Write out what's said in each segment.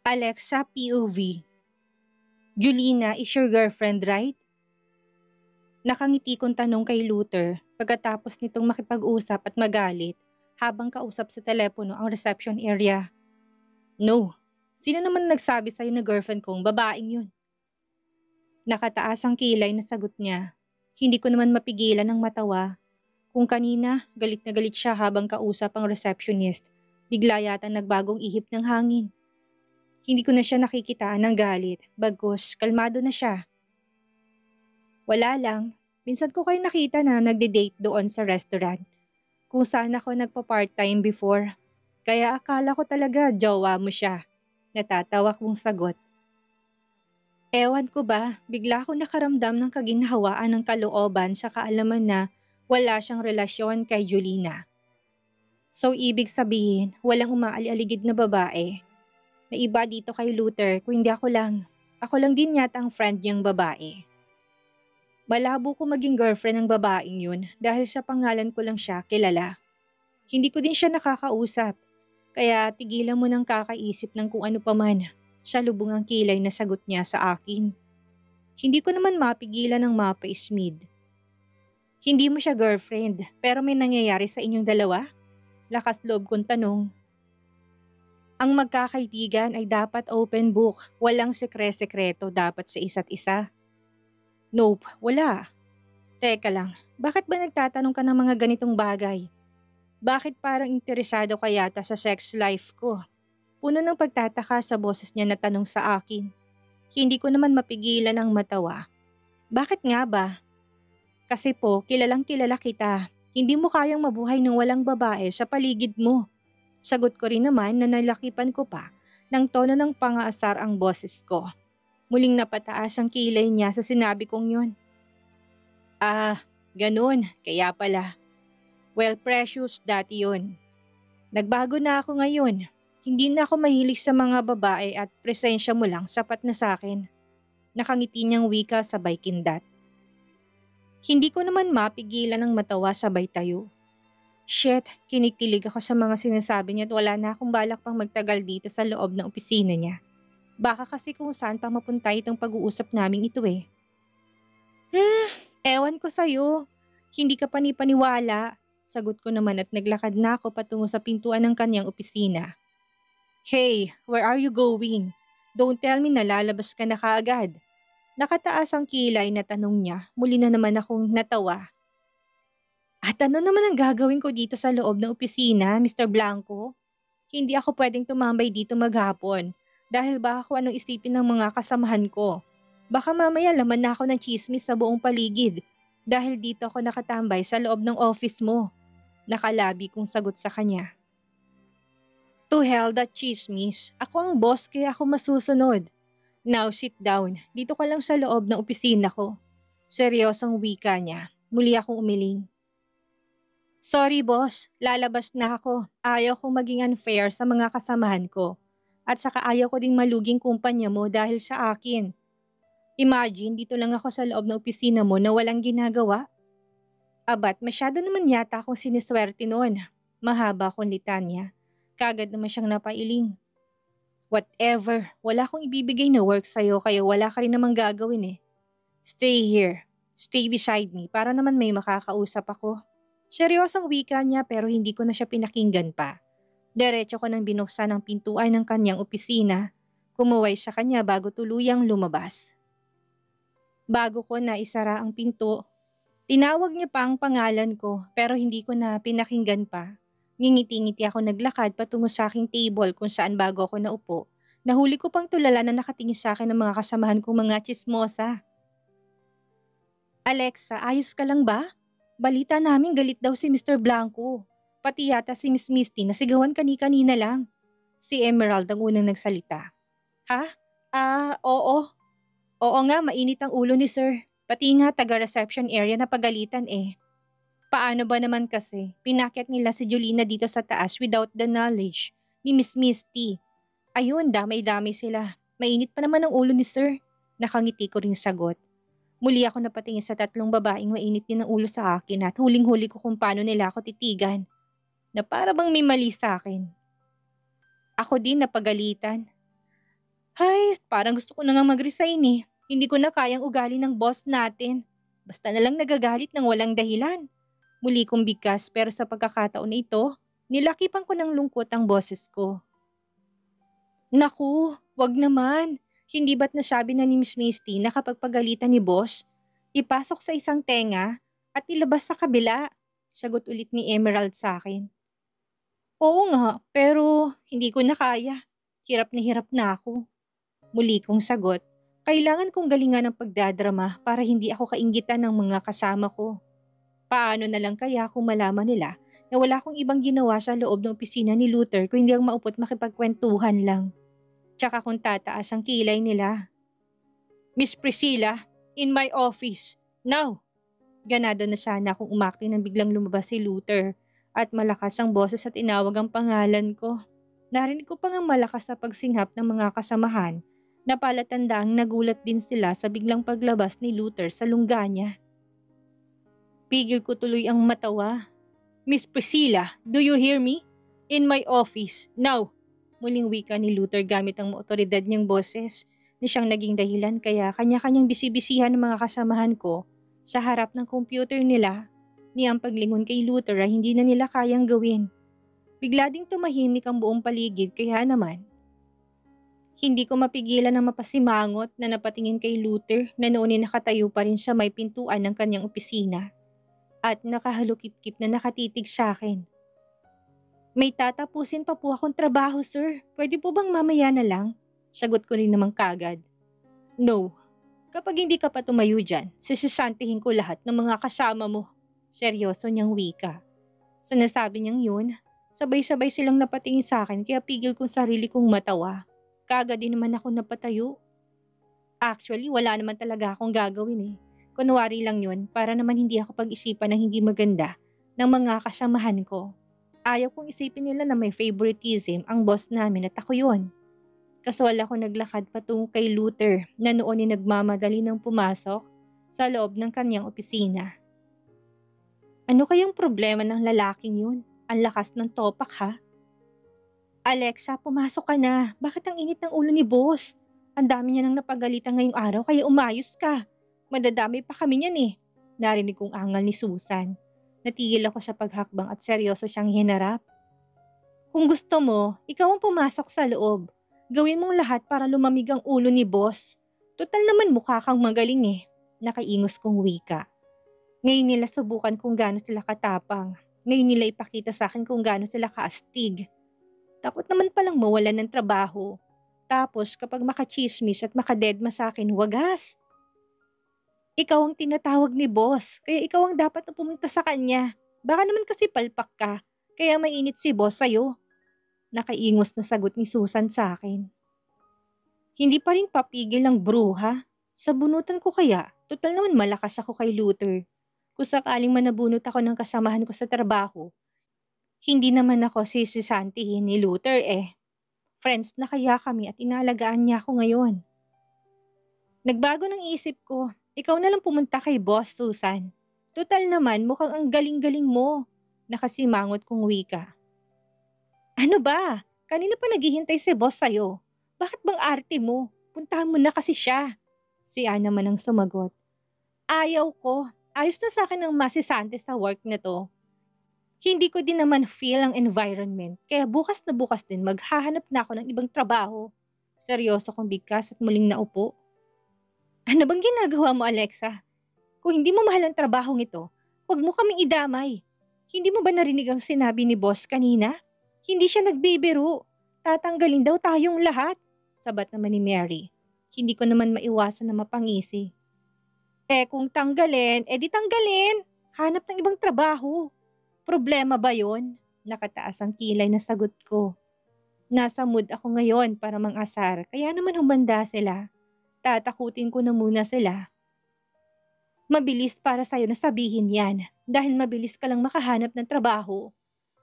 Alexa POV. Julina is your girlfriend, right? Nakangiti kong tanong kay Luther pagkatapos nitong makipag-usap at magalit habang kausap sa telepono ang reception area. No. Sino naman nagsabi sa'yo na girlfriend kong babaeng yun? Nakataas ang kilay na sagot niya. Hindi ko naman mapigilan ng matawa. Kung kanina, galit na galit siya habang kausap ang receptionist, bigla yata nagbagong ihip ng hangin. Hindi ko na siya nakikitaan ng galit, bagkus kalmado na siya. Wala lang, minsan ko kayo nakita na nagde-date doon sa restaurant. Kung saan ako nagpa-part-time before. Kaya akala ko talaga jowa mo siya. Natatawa kong sagot. Ewan ko ba, bigla ako nakaramdam ng kaginhawaan ng kalooban sa kaalaman na wala siyang relasyon kay Julina. So ibig sabihin, walang umaali-aligid na babae. Na iba dito kay Luther kung hindi ako lang. Ako lang din yata ang friend niyang babae. Malabo ko maging girlfriend ng babaeng yun dahil sa pangalan ko lang siya kilala. Hindi ko din siya nakakausap. Kaya tigilan mo ng kakaisip ng kung ano pa man. Salubong ang kilay na sagot niya sa akin. Hindi ko naman mapigilan ng mapa-ismid. Hindi mo siya girlfriend pero may nangyayari sa inyong dalawa? Lakas loob kong tanong. Ang magkakaibigan ay dapat open book, walang sekre-sekreto dapat sa isa't isa. Nope, wala. Teka lang, bakit ba nagtatanong ka ng mga ganitong bagay? Bakit parang interesado ka yata sa sex life ko? Puno ng pagtataka sa boses niya na tanong sa akin. Hindi ko naman mapigilan ang matawa. Bakit nga ba? Kasi po, kilalang kilala kita. Hindi mo kayang mabuhay ng walang babae sa paligid mo. Sagot ko rin naman na nalakipan ko pa ng tono ng pangaasar ang boses ko. Muling napataas ang kilay niya sa sinabi kong yun. Ganun, kaya pala. Well, precious, dati yun. Nagbago na ako ngayon. Hindi na ako mahilig sa mga babae at presensya mo lang sapat na sa akin. Nakangiti niyang wika sabay kindat. Hindi ko naman mapigilan ng matawa sabay tayo. Shit, kinikilig ako sa mga sinasabi niya at wala na akong balak pang magtagal dito sa loob ng opisina niya. Baka kasi kung saan pa mapunta itong pag-uusap naming ito eh. Ewan ko sa'yo. Hindi ka panipaniwala. Sagot ko naman at naglakad na ako patungo sa pintuan ng kanyang opisina. Hey, where are you going? Don't tell me na lalabas ka na kaagad. Nakataas ang kilay na tanong niya, muli na naman akong natawa. At ano naman ang gagawin ko dito sa loob ng opisina, Mr. Blanco? Hindi ako pwedeng tumambay dito maghapon dahil baka kung anong isipin ng mga kasamahan ko. Baka mamaya laman na ako ng chismis sa buong paligid dahil dito ako nakatambay sa loob ng office mo. Nakalabi kong sagot sa kanya. To hell that chismis. Ako ang boss kaya ako masusunod. Now sit down. Dito ka lang sa loob ng opisina ko. Seryosong wika niya. Muli akong umiling. Sorry boss, lalabas na ako. Ayaw kong maging unfair sa mga kasamahan ko. At saka ayaw ko ding maluging kumpanya mo dahil sa akin. Imagine, dito lang ako sa loob ng opisina mo na walang ginagawa. Abat, masyado naman yata akong siniswerte noon. Mahaba akong litanya. Kagad naman siyang napailing. Whatever, wala akong ibibigay na work sa'yo kaya wala ka rin namang gagawin eh. Stay here. Stay beside me para naman may makakausap ako. Seryosong wika niya pero hindi ko na siya pinakinggan pa. Diretso ko nang binuksan ang pintuan ng kanyang opisina. Kumuway sa kanya bago tuluyang lumabas. Bago ko na isara ang pinto, tinawag niya pa ang pangalan ko pero hindi ko na pinakinggan pa. Ngingiti-ngiti ako naglakad patungo sa aking table kung saan bago ako naupo. Nahuli ko pang tulala na nakatingin sa akin ng mga kasamahan kong mga tsismosa. Alexa, ayos ka lang ba? Balita namin galit daw si Mr. Blanco. Pati yata si Miss Misty na sigawan kani-kanina lang. Si Emerald ang unang nagsalita. Ha? Oo. Oo nga, mainit ang ulo ni sir. Pati nga taga-reception area na pagalitan eh. Paano ba naman kasi, pinakyat nila si Julina dito sa taas without the knowledge ni Miss Misty. Ayun, damay-damay sila. Mainit pa naman ang ulo ni sir. Nakangiti ko ring sagot. Muli ako napatingin sa tatlong babaeng mainit din ang ulo sa akin at huling-huli ko kung paano nila ako titigan. Na para bang may mali sa akin. Ako din napagalitan. Hay, parang gusto ko na nga mag-resign eh. Hindi ko na kayang ugali ng boss natin. Basta na lang nagagalit ng walang dahilan. Muli kong bigkas pero sa pagkakataon na ito, nilakipan ko ng lungkot ang boses ko. Naku, wag naman. Hindi ba't nasabi na ni Miss Misty na kapag pagalitan ni boss, ipasok sa isang tenga at ilabas sa kabila? Sagot ulit ni Emerald sa akin. Oo nga, pero hindi ko na kaya. Hirap na ako. Muli kong sagot, kailangan kong galingan ang pagdadrama para hindi ako kainggitan ng mga kasama ko. Paano na lang kaya kung malaman nila na wala akong ibang ginawa sa loob ng opisina ni Luther kung hindi ang maupot makipagkwentuhan lang. Tsaka kung tataas ang kilay nila. Miss Priscilla, in my office. Now! Ganado na sana akong umakti nang biglang lumabas si Luther at malakas ang boses at tinawag ang pangalan ko. Narinig ko pang ang malakas na pagsinghap ng mga kasamahan na palatandaang nagulat din sila sa biglang paglabas ni Luther sa lungga niya. Pigil ko tuloy ang matawa. Miss Priscilla, do you hear me? In my office, now! Muling wika ni Luther gamit ang otoridad niyang boses na siyang naging dahilan kaya kanya-kanyang bisibisihan ng mga kasamahan ko sa harap ng computer nila. Ni ang paglingon kay Luther ay hindi na nila kayang gawin. Bigla ding tumahimik ang buong paligid kaya naman. Hindi ko mapigilan na mapasimangot na napatingin kay Luther na noon ay nakatayo pa rin sa may pintuan ng kanyang opisina at nakahalukip-kip na nakatitig sa akin. May tatapusin pa po akong trabaho, sir. Pwede po bang mamaya na lang? Sagot ko rin naman kagad. No. Kapag hindi ka pa tumayo dyan, sisisantihin ko lahat ng mga kasama mo. Seryoso niyang wika. Sa nasabi niyang yun, sabay-sabay silang napatingin sa akin kaya pigil kong sarili kong matawa. Kagad din naman ako napatayo. Actually, wala naman talaga akong gagawin eh. Kunwari lang yun para naman hindi ako pag-isipan ng hindi maganda ng mga kasamahan ko. Ayaw kong isipin nila na may favoritism ang boss namin at ako yun. Kaswal ako naglakad patungo kay Luther na noon ay nagmamadali ng pumasok sa loob ng kanyang opisina. Ano kayang problema ng lalaking yun? Ang lakas ng topak ha? Alexa, pumasok ka na. Bakit ang init ng ulo ni boss? Ang dami niya nang napagalitan ngayong araw kaya umayos ka. Madadami pa kami niyan eh. Narinig kong angal ni Susan. Natigil ako sa paghakbang at seryoso siyang hinarap. Kung gusto mo, ikaw ang pumasok sa loob. Gawin mong lahat para lumamig ang ulo ni boss. Total naman mukha kang magaling eh. Nakaingos kong wika. Ngayon nila subukan kung gaano sila katapang. Ngayon nila ipakita sa akin kung gaano sila kaastig. Takot naman palang mawalan ng trabaho. Tapos kapag makachismis at makadedma sa akin, wagas. Ikaw ang tinatawag ni boss, kaya ikaw ang dapat na pumunta sa kanya. Baka naman kasi palpak ka, kaya mainit si boss sa'yo. Nakaingos na sagot ni Susan sa akin. Hindi pa rin papigil ang bruha. Sabunutan ko kaya, total naman malakas ako kay Luther. Kung sakaling manabunot ako ng kasamahan ko sa trabaho, hindi naman ako sisisantihin ni Luther eh. Friends na kaya kami at inaalagaan niya ako ngayon. Nagbago ng isip ko. Ikaw na lang pumunta kay Boss, Susan. Total naman, mukhang ang galing-galing mo. Nakasimangot kong wika. Ano ba? Kanina pa naghihintay si Boss sa'yo. Bakit bang arte mo? Puntahan mo na kasi siya. Si Ana man ang sumagot. Ayaw ko. Ayos na sa akin ang masisante sa work na to. Hindi ko din naman feel ang environment. Kaya bukas na bukas din maghahanap na ako ng ibang trabaho. Seryoso kong bigkas at muling naupo. Ano bang ginagawa mo, Alexa? Kung hindi mo mahal ang trabahong ito, huwag mo kaming idamay. Hindi mo ba narinig ang sinabi ni boss kanina? Hindi siya nagbibiro. Tatanggalin daw tayong lahat. Sabat naman ni Mary. Hindi ko naman maiwasan na mapangisi. Kung tanggalin, di tanggalin. Hanap ng ibang trabaho. Problema ba yon? Nakataas ang kilay na sagot ko. Nasa mood ako ngayon para mang-asar, kaya naman humanda sila. Tatakutin ko na muna sila. Mabilis para sa'yo na sabihin yan dahil mabilis ka lang makahanap ng trabaho.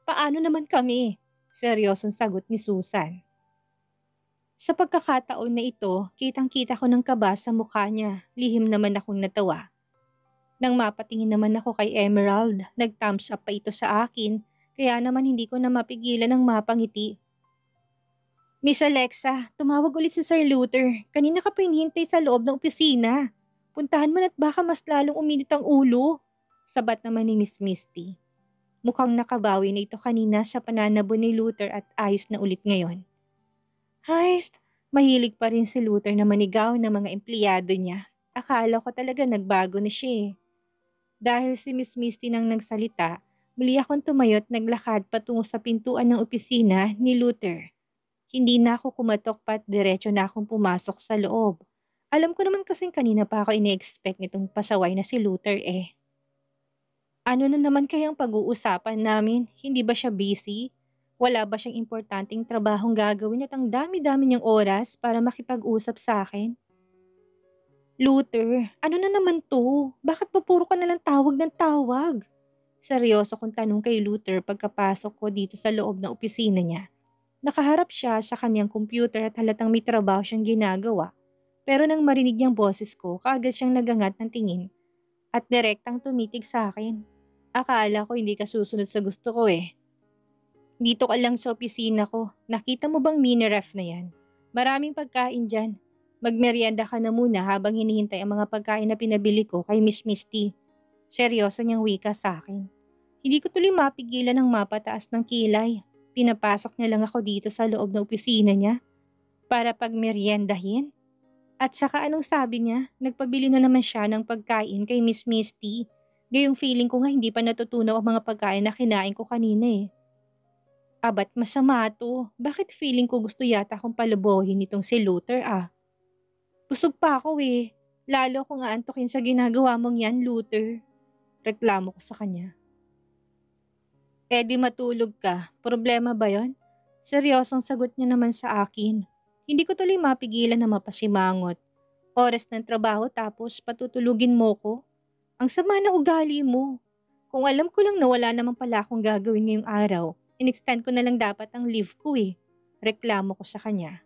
Paano naman kami? Seryosong sagot ni Susan. Sa pagkakataon na ito, kitang-kita ko ng kaba sa mukha niya. Lihim naman akong natawa. Nang mapatingin naman ako kay Emerald, nag-thumbs up pa ito sa akin, kaya naman hindi ko na mapigilan ang mapangiti. Miss Alexa, tumawag ulit si Sir Luther. Kanina ka pa hinihintay sa loob ng opisina. Puntahan mo na't baka mas lalong uminit ang ulo. Sabat naman ni Miss Misty. Mukhang nakabawi na ito kanina sa pananabo ni Luther at ayos na ulit ngayon. Heist, mahilig pa rin si Luther na manigaw ng mga empleyado niya. Akala ko talaga nagbago na siya eh. Dahil si Miss Misty nang nagsalita, muli akong tumayo't naglakad patungo sa pintuan ng opisina ni Luther. Hindi na ako kumatok pa at diretso na akong pumasok sa loob. Alam ko naman kasing kanina pa ako ine-expect nitong pasaway na si Luther eh. Ano na naman kayang pag-uusapan namin? Hindi ba siya busy? Wala ba siyang importanteng trabahong gagawin at ang dami-dami niyang oras para makipag-usap sa akin? Luther, ano na naman to? Bakit pa puro ka nalang tawag ng tawag? Seryoso kong tanong kay Luther pagkapasok ko dito sa loob ng opisina niya. Nakaharap siya sa kanyang computer at halatang may trabaho siyang ginagawa. Pero nang marinig niyang boses ko, kaagad siyang nagangat ng tingin at direktang tumitig sa akin. Akala ko hindi ka susunod sa gusto ko eh. Dito ka lang sa opisina ko. Nakita mo bang mini ref na yan? Maraming pagkain dyan. Magmerienda ka na muna habang hinihintay ang mga pagkain na pinabili ko kay Miss Misty. Seryoso niyang wika sa akin. Hindi ko tuloy mapigilan ng mapataas ng kilay. Pinapasok niya lang ako dito sa loob ng opisina niya para pagmeriendahin. At saka anong sabi niya, nagpabili na naman siya ng pagkain kay Miss Misty. Gayong feeling ko nga hindi pa natutunaw ang mga pagkain na kinain ko kanina eh. Abat masama to. Bakit feeling ko gusto yata akong palubohin nitong si Luther ah? Busog pa ako eh. Lalo kung aantukin sa ginagawa mong yan, Luther. Reklamo ko sa kanya. Eh di matulog ka. Problema ba yon? Seryosong sagot niya naman sa akin. Hindi ko tuloy mapigilan na mapasimangot. Oras ng trabaho tapos patutulugin mo ko? Ang sama ng ugali mo. Kung alam ko lang na wala naman pala akong gagawin ngayong araw, in-extend ko na lang dapat ang leave ko eh. Reklamo ko sa kanya.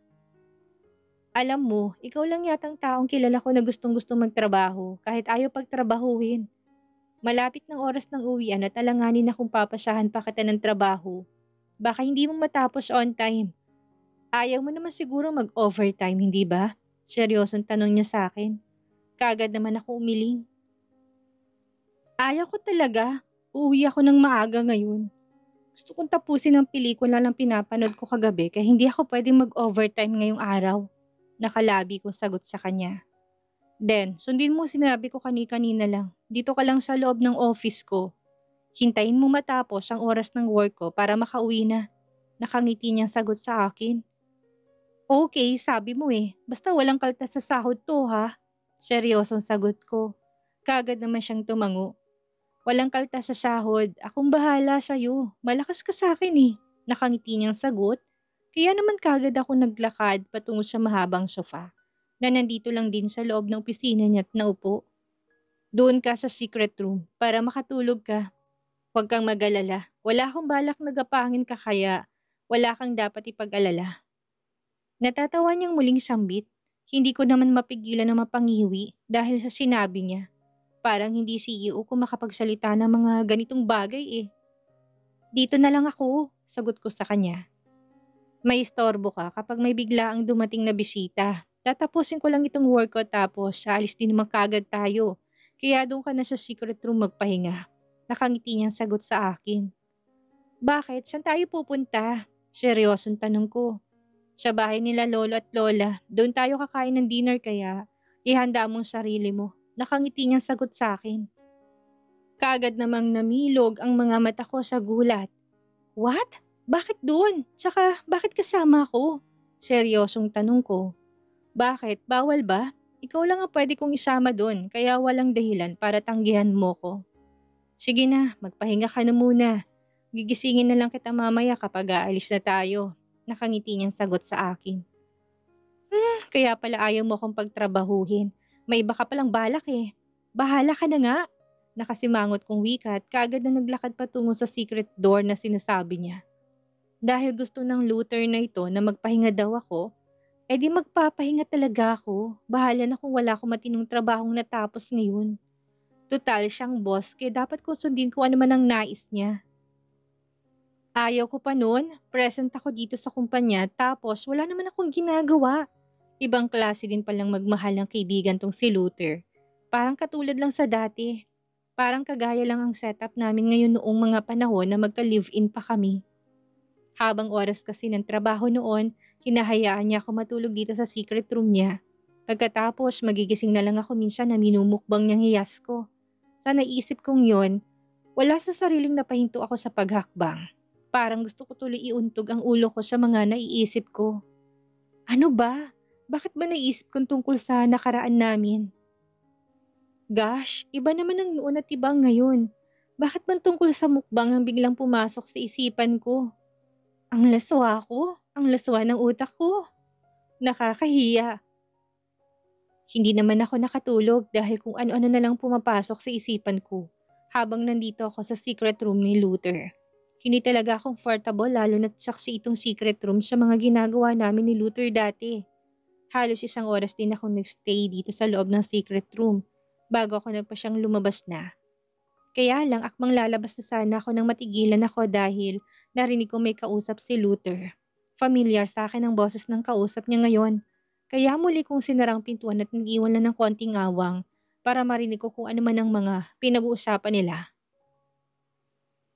Alam mo, ikaw lang yatang taong kilala ko na gustong-gusto magtrabaho kahit ayaw pagtrabahuhin. Malapit ng oras ng uwian at alanganin na kung papasahan pa kita ng trabaho. Baka hindi mo matapos on time. Ayaw mo naman siguro mag-overtime, hindi ba? Seryosong tanong niya sa akin. Kagad naman ako umiling. Ayaw ko talaga. Uuwi ako ng maaga ngayon. Gusto kong tapusin ang pelikula lang pinapanood ko kagabi kaya hindi ako pwedeng mag-overtime ngayong araw. Nakalabi kong sagot sa kanya. Then, sundin mo sinabi ko kanina lang. Dito ka lang sa loob ng office ko. Hintayin mo matapos ang oras ng work ko para makauwi na. Nakangiti niyang sagot sa akin. Okay, sabi mo eh. Basta walang kaltas sa sahod to ha. Seryosong sagot ko. Kagad naman siyang tumango. Walang kaltas sa sahod. Akong bahala sa'yo. Malakas ka sa akin eh. Nakangiti niyang sagot. Kaya naman kagad ako naglakad patungo sa mahabang sofa na nandito lang din sa loob ng opisina niya at naupo. Doon ka sa secret room para makatulog ka. Huwag kang mag-alala. Wala akong balak na gapangin ka kaya wala kang dapat ipag-alala. Natatawa niyang muling sambit. Hindi ko naman mapigilan na mapangiwi dahil sa sinabi niya. Parang hindi CEO ko makapagsalita ng mga ganitong bagay eh. Dito na lang ako, sagot ko sa kanya. May istorbo ka kapag may biglaang dumating na bisita. Tatapusin ko lang itong work ko tapos aalis din naman kagad tayo. Kaya doon ka na sa secret room magpahinga. Nakangiti niyang sagot sa akin. Bakit? Saan tayo pupunta? Seryosong tanong ko. Sa bahay nila lolo at lola. Doon tayo kakain ng dinner kaya ihanda mong sarili mo. Nakangiti niyang sagot sa akin. Kaagad namang namilog ang mga mata ko sa gulat. What? Bakit doon? Tsaka bakit kasama ako? Seryosong tanong ko. Bakit? Bawal ba? Ikaw lang ang pwede kong isama doon kaya walang dahilan para tanggihan mo ko. Sige na, magpahinga ka na muna. Gigisingin na lang kita mamaya kapag aalis na tayo. Nakangiti niyang sagot sa akin. Kaya pala ayaw mo akong pagtrabahuhin. May iba ka palang balak eh. Bahala ka na nga. Nakasimangot kong wika at kaagad na naglakad patungo sa secret door na sinasabi niya. Dahil gusto ng Luther na ito na magpahinga daw ako, edi magpapahinga talaga ako. Bahala na kung wala akong matinong trabahong natapos ngayon. Tutal siyang boss kaya dapat kong sundin kung ano man ang nais niya. Ayaw ko pa nun, present ako dito sa kumpanya tapos wala naman akong ginagawa. Ibang klase din palang magmahal ng kaibigan tong si Luther. Parang katulad lang sa dati. Parang kagaya lang ang setup namin ngayon noong mga panahon na magka-live-in pa kami. Habang oras kasi ng trabaho noon, hinahayaan niya ako matulog dito sa secret room niya. Pagkatapos, magigising na lang ako minsan na minumukbang niyang hiyas ko. Sa naisip kong yon, wala sa sariling napahinto ako sa paghakbang. Parang gusto ko tuloy iuntog ang ulo ko sa mga naiisip ko. Ano ba? Bakit ba naisip kong tungkol sa nakaraan namin? Gosh, iba naman ang noon at iba ang ngayon. Bakit man tungkol sa mukbang ang biglang pumasok sa isipan ko? Ang laswa ko, ang laswa ng utak ko. Nakakahiya. Hindi naman ako nakatulog dahil kung ano-ano na lang pumapasok sa isipan ko habang nandito ako sa secret room ni Luther. Hindi talaga comfortable lalo na't saksi itong secret room sa mga ginagawa namin ni Luther dati. Halos 1 oras din akong nagstay dito sa loob ng secret room bago ako nagpa siyang lumabas na. Kaya lang akmang lalabas na sana ako nang matigilan ako dahil narinig ko may kausap si Luther. Familiar sa akin ang boses ng kausap niya ngayon. Kaya muli kong sinarang pintuan at nag-iwan lang ng konting awang para marinig ko kung ano man ang mga pinag-uusapan nila.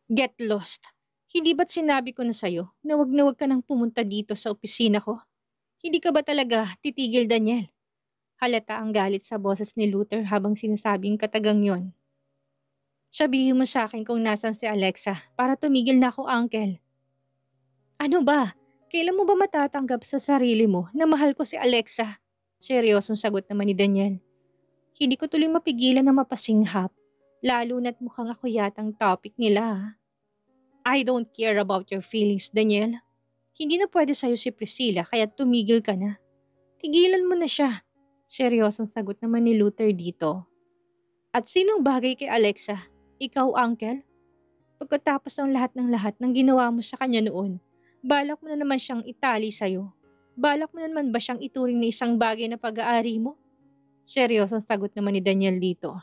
Get lost. Hindi ba't sinabi ko na sa'yo na wag ka nang pumunta dito sa opisina ko? Hindi ka ba talaga titigil, Daniel? Halata ang galit sa boses ni Luther habang sinasabing katagang yon. Sabihin mo sa akin kung nasan si Alexa para tumigil na ako, Uncle. Ano ba? Kailan mo ba matatanggap sa sarili mo na mahal ko si Alexa? Seryosong sagot naman ni Daniel. Hindi ko tuloy mapigilan na mapasinghap, lalo na't mukhang ako yatang topic nila. I don't care about your feelings, Daniel. Hindi na pwede sa'yo si Priscilla kaya tumigil ka na. Tigilan mo na siya. Seryosong sagot naman ni Luther dito. At sinong bagay kay Alexa? Ikaw, Uncle? Pagkatapos ng lahat ng ginawa mo sa kanya noon, balak mo na naman siyang itali sa'yo. Balak mo na naman ba siyang ituring na isang bagay na pag-aari mo? Seryosong sagot naman ni Daniel dito.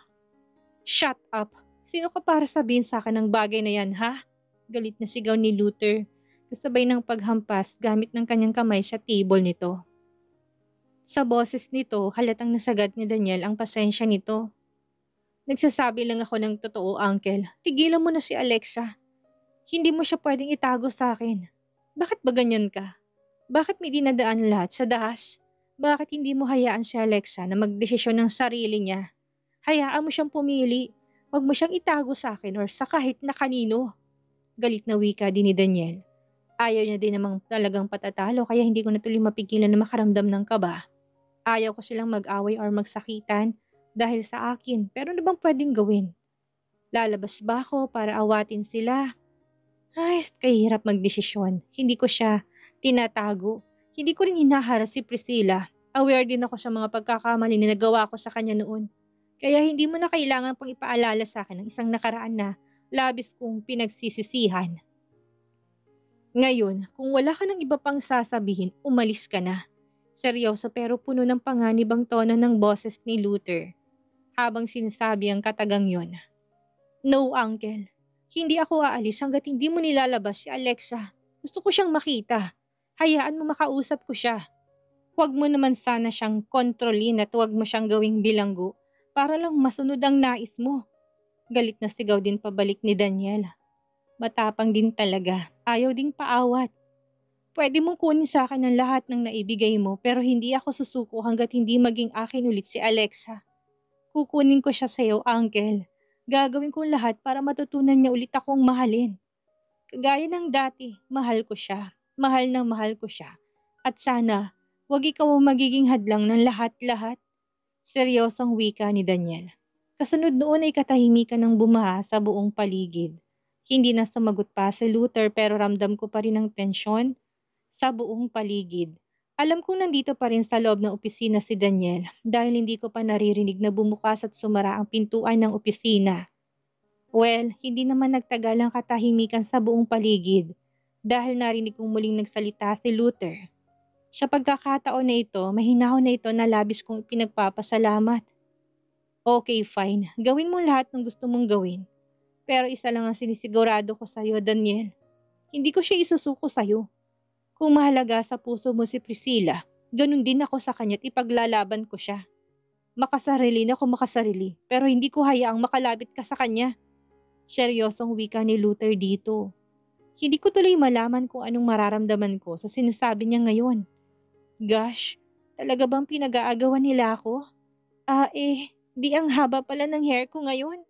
Shut up! Sino ka para sabihin sa akin ng bagay na yan, ha? Galit na sigaw ni Luther, kasabay ng paghampas gamit ng kanyang kamay sa table nito. Sa boses nito, halatang nasagad ni Daniel ang pasensya nito. Nagsasabi lang ako ng totoo, Uncle. Tigilan mo na si Alexa. Hindi mo siya pwedeng itago sa akin. Bakit ba ganyan ka? Bakit may dinadaan lahat sa dahas? Bakit hindi mo hayaan si Alexa na magdesisyon ng sarili niya? Hayaan mo siyang pumili. Huwag mo siyang itago sa akin or sa kahit na kanino. Galit na wika din ni Daniel. Ayaw niya din namang talagang patatalo kaya hindi ko na tuloy mapigilan na makaramdam ng kaba. Ayaw ko silang mag-away or magsakitan dahil sa akin, pero ano bang pwedeng gawin? Lalabas ba ako para awatin sila? Ay, kahirap magdesisyon. Hindi ko siya tinatago. Hindi ko rin hinaharas si Priscilla. Aware din ako sa mga pagkakamali na nagawa ko sa kanya noon. Kaya hindi mo na kailangan pang ipaalala sa akin ng isang nakaraan na labis kong pinagsisisihan. Ngayon, kung wala ka ng iba pang sasabihin, umalis ka na. Seryoso pero puno ng panganib ang tono ng boses ni Luther habang sinasabi ang katagang yon. No, Uncle. Hindi ako aalis hanggat hindi mo nilalabas si Alexa. Gusto ko siyang makita. Hayaan mo makausap ko siya. Huwag mo naman sana siyang kontrolin at huwag mo siyang gawing bilanggo para lang masunod ang nais mo. Galit na sigaw din pabalik ni Daniel. Matapang din talaga. Ayaw ding paawat. Pwede mong kunin sa akin ang lahat ng naibigay mo pero hindi ako susuko hanggat hindi maging akin ulit si Alexa. Kukunin ko siya sa'yo, Uncle. Gagawin kong lahat para matutunan niya ulit akong mahalin. Kagaya ng dati, mahal ko siya. Mahal na mahal ko siya. At sana, wag ikaw ang magiging hadlang ng lahat-lahat. Seryosong wika ni Daniel. Kasunod noon ay katahimikan ng bumaha sa buong paligid. Hindi na sumagot pa si Luther pero ramdam ko pa rin ang tensyon sa buong paligid. Alam kong nandito pa rin sa loob ng opisina si Daniel dahil hindi ko pa naririnig na bumukas at sumara ang pintuan ng opisina. Well, hindi naman nagtagal ang katahimikan sa buong paligid dahil narinig kong muling nagsalita si Luther. Sa pagkakataon na ito, mahinahon na ito na labis kong pinagpapasalamat. Okay, fine. Gawin mo lahat ng gusto mong gawin. Pero isa lang ang sinisigurado ko sa iyo, Daniel. Hindi ko siya isusuko sa'yo. Kung mahalaga sa puso mo si Priscilla, ganun din ako sa kanya't ipaglalaban ko siya. Makasarili na kung makasarili, pero hindi ko hayaang makalapit ka sa kanya. Seryosong wika ni Luther dito. Hindi ko tuloy malaman kung anong mararamdaman ko sa sinasabi niya ngayon. Gosh, talaga bang pinag-aagawan nila ako? Di ang haba pala ng hair ko ngayon.